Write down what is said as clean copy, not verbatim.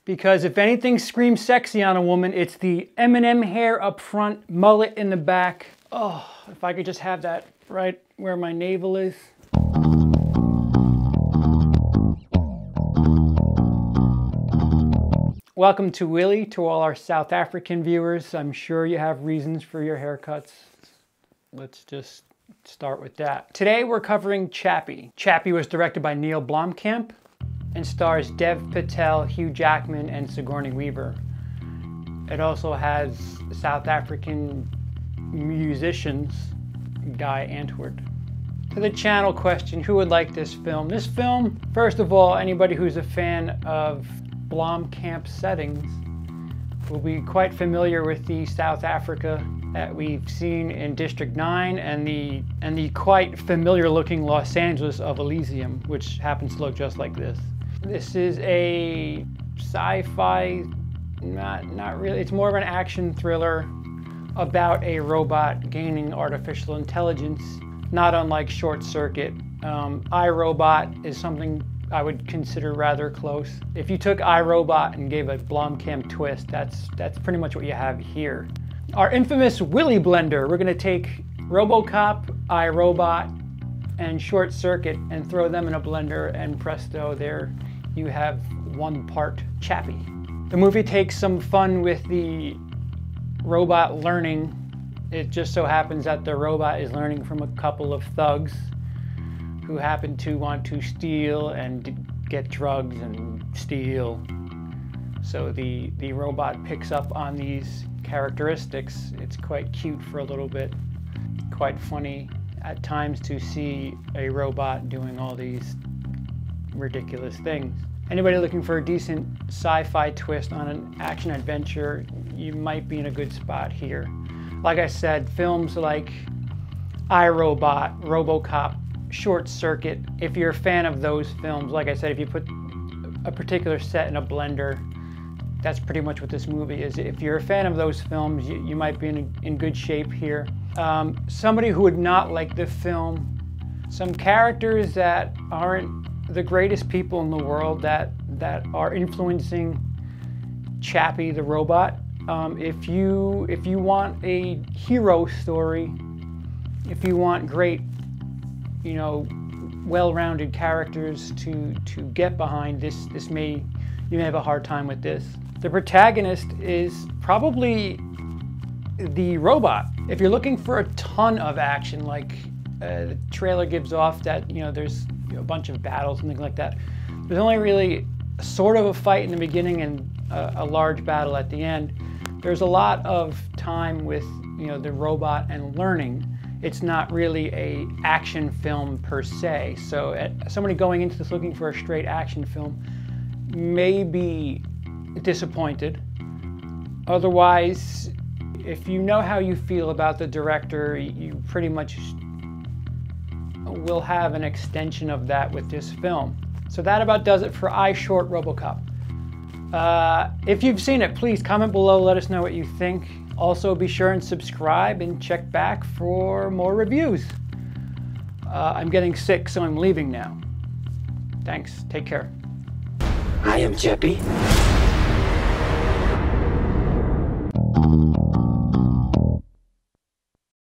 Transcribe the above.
Because if anything screams sexy on a woman, it's the M&M hair up front, mullet in the back. Oh, if I could just have that right where my navel is. Welcome to Willie, to all our South African viewers. I'm sure you have reasons for your haircuts. Let's just start with that. Today we're covering Chappie. Chappie was directed by Neil Blomkamp and stars Dev Patel, Hugh Jackman, and Sigourney Weaver. It also has South African musicians, Guy Antwoord. To the channel question, who would like this film? This film, first of all, anybody who's a fan of Blomkamp settings will be quite familiar with the South Africa that we've seen in District 9 and the quite familiar looking Los Angeles of Elysium, which happens to look just like this. This is a sci-fi, not really, it's more of an action thriller about a robot gaining artificial intelligence, not unlike Short Circuit. iRobot is something I would consider rather close. If you took iRobot and gave a Blomkamp twist, that's pretty much what you have here. Our infamous Willy blender, we're gonna take RoboCop, iRobot, and Short Circuit and throw them in a blender, and presto, there you have one part Chappie. The movie takes some fun with the robot learning. It just so happens that the robot is learning from a couple of thugs who happen to want to steal and get drugs and steal. So the robot picks up on these characteristics. It's quite cute for a little bit, quite funny at times to see a robot doing all these ridiculous things. Anybody looking for a decent sci-fi twist on an action adventure, you might be in a good spot here. Like I said, films like iRobot, RoboCop, Short Circuit, if you're a fan of those films, like I said, if you put a particular set in a blender, that's pretty much what this movie is. If you're a fan of those films, you might be in good shape here. Somebody who would not like the film, some characters that aren't the greatest people in the world that are influencing Chappie the robot. If you want a hero story, if you want great, well-rounded characters to get behind, you may have a hard time with this. The protagonist is probably the robot. If you're looking for a ton of action, like the trailer gives off that there's a bunch of battles and things like that, there's only really sort of a fight in the beginning and a large battle at the end. There's a lot of time with the robot and learning. It's not really an action film per se. So somebody going into this looking for a straight action film may be disappointed. Otherwise, if you know how you feel about the director, you pretty much will have an extension of that with this film. So that about does it for I, Short, RoboCop. If you've seen it, please comment below, let us know what you think. Also, be sure and subscribe and check back for more reviews. I'm getting sick, so I'm leaving now. Thanks, take care. I am Chappie.